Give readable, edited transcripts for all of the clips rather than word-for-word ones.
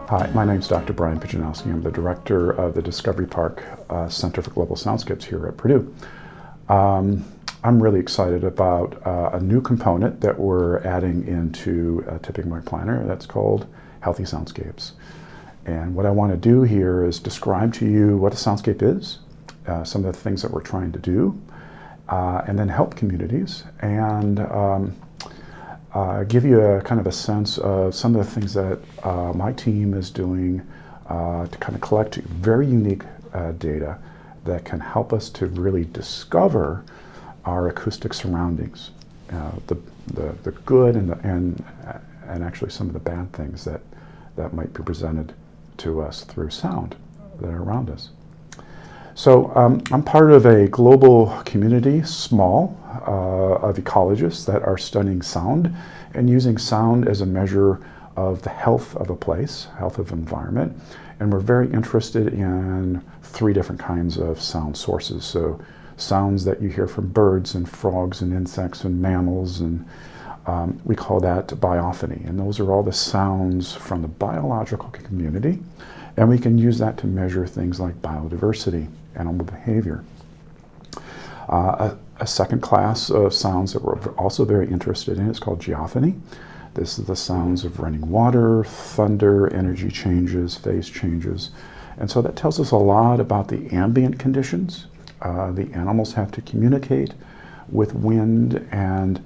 Hi, my name is Dr. Brian Pijanowski. I'm the director of the Discovery Park Center for Global Soundscapes here at Purdue. I'm really excited about a new component that we're adding into a Tipping Point Planner that's called Healthy Soundscapes. And what I want to do here is describe to you what a soundscape is, some of the things that we're trying to do, and then help communities and give you a kind of a sense of some of the things that my team is doing to kind of collect very unique data that can help us to really discover our acoustic surroundings, the good and actually some of the bad things that might be presented to us through sound that are around us. So I'm part of a global community, small, of ecologists that are studying sound and using sound as a measure of the health of a place, health of environment. And we're very interested in 3 different kinds of sound sources. So sounds that you hear from birds and frogs and insects and mammals, and we call that biophony. And those are all the sounds from the biological community. And we can use that to measure things like biodiversity, animal behavior. A second class of sounds that we're also very interested in is called geophony. This is the sounds of running water, thunder, energy changes, phase changes. And so that tells us a lot about the ambient conditions. The animals have to communicate with wind and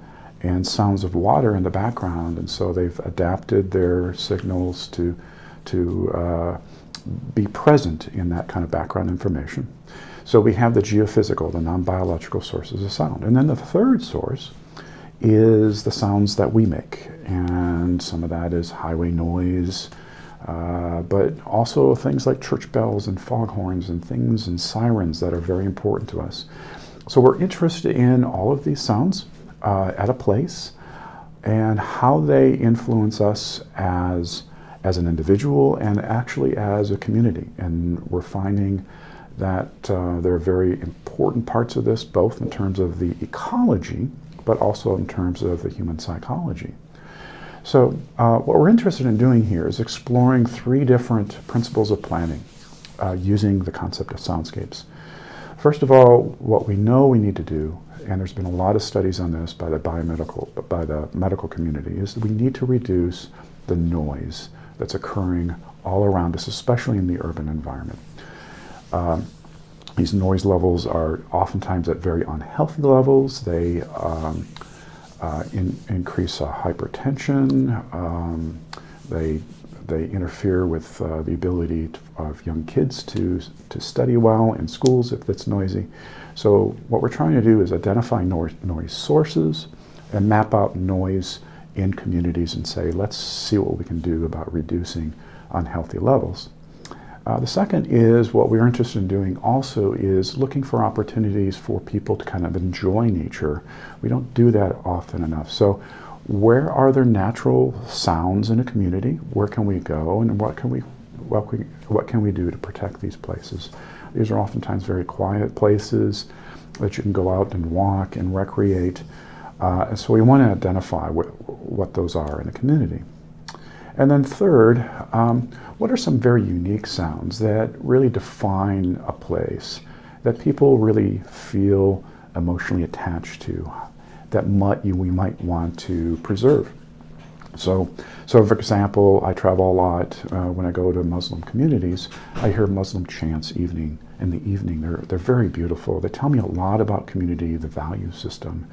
sounds of water in the background, and so they've adapted their signals to be present in that kind of background information. So we have the geophysical, the non-biological sources of sound. And then the third source is the sounds that we make. And some of that is highway noise, but also things like church bells and foghorns and things and sirens that are very important to us. So we're interested in all of these sounds at a place and how they influence us as an individual and actually as a community. And we're finding that there are very important parts of this, both in terms of the ecology, but also in terms of the human psychology. So what we're interested in doing here is exploring 3 different principles of planning using the concept of soundscapes. First of all, what we know we need to do, and there's been a lot of studies on this by the medical community, is that we need to reduce the noise that's occurring all around us, especially in the urban environment. These noise levels are oftentimes at very unhealthy levels. They increase hypertension. They interfere with the ability of young kids to study well in schools if it's noisy. So what we're trying to do is identify noise sources and map out noise in communities and say, let's see what we can do about reducing unhealthy levels. The second is what we're interested in doing also is looking for opportunities for people to kind of enjoy nature. We don't do that often enough. So where are there natural sounds in a community? Where can we go, and what can we do to protect these places? These are oftentimes very quiet places that you can go out and walk and recreate. And so we want to identify what those are in a community. And then third, what are some very unique sounds that really define a place, that people really feel emotionally attached to, that we might want to preserve? So for example, I travel a lot. When I go to Muslim communities, I hear Muslim chants in the evening. They're very beautiful. They tell me a lot about community, the value system.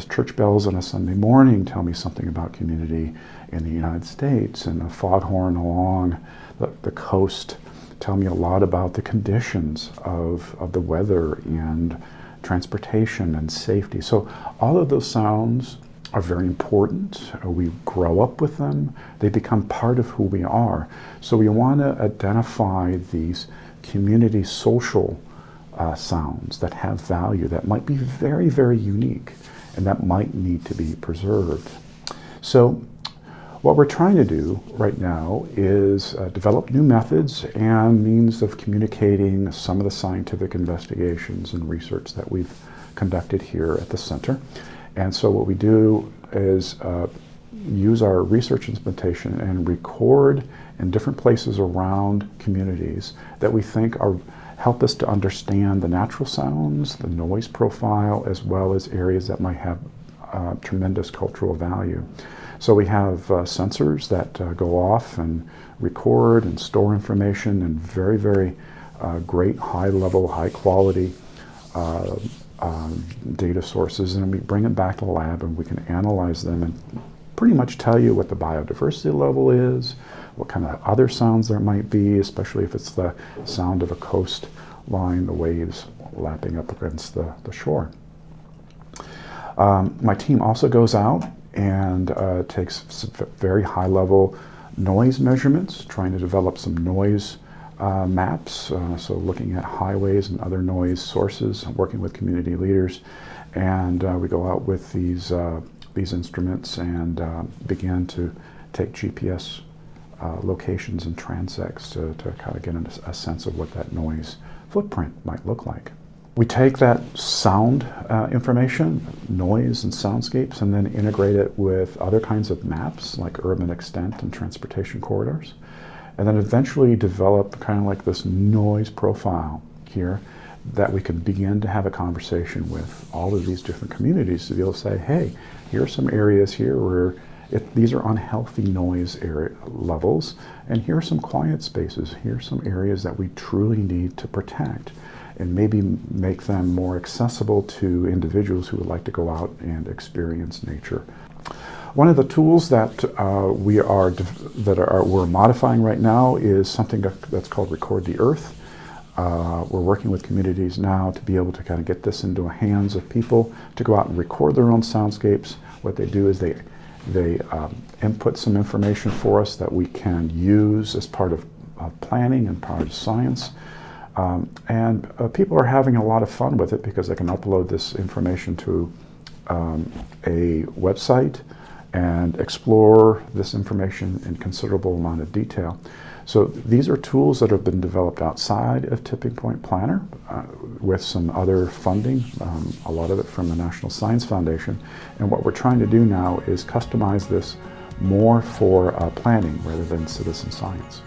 Church bells on a Sunday morning tell me something about community in the United States, and a foghorn along the coast tell me a lot about the conditions of the weather and transportation and safety. So all of those sounds are very important. We grow up with them. They become part of who we are. So we want to identify these community social sounds that have value, that might be very, very unique, and that might need to be preserved. So what we're trying to do right now is develop new methods and means of communicating some of the scientific investigations and research that we've conducted here at the center. And so what we do is use our research instrumentation and record in different places around communities that we think help us to understand the natural sounds, the noise profile, as well as areas that might have tremendous cultural value. So we have sensors that go off and record and store information in very, very great high-level, high-quality data sources, and we bring them back to the lab and we can analyze them and pretty much tell you what the biodiversity level is, what kind of other sounds there might be, especially if it's the sound of a coastline, the waves lapping up against the shore. My team also goes out and takes some very high-level noise measurements, trying to develop some noise maps, so looking at highways and other noise sources, working with community leaders, and we go out with these instruments and begin to take GPS locations and transects to kind of get a sense of what that noise footprint might look like. We take that sound information, noise and soundscapes, and then integrate it with other kinds of maps like urban extent and transportation corridors, and then eventually develop kind of like this noise profile here that we can begin to have a conversation with all of these different communities to be able to say, hey, here are some areas here where these are unhealthy noise area levels, and here are some quiet spaces. Here are some areas that we truly need to protect, and maybe make them more accessible to individuals who would like to go out and experience nature. One of the tools that we're modifying right now is something that's called Record the Earth. We're working with communities now to be able to kind of get this into the hands of people to go out and record their own soundscapes. What they do is they input some information for us that we can use as part of planning and part of science. And people are having a lot of fun with it because they can upload this information to a website and explore this information in considerable amount of detail. So these are tools that have been developed outside of Tipping Point Planner with some other funding, a lot of it from the National Science Foundation. And what we're trying to do now is customize this more for planning rather than citizen science.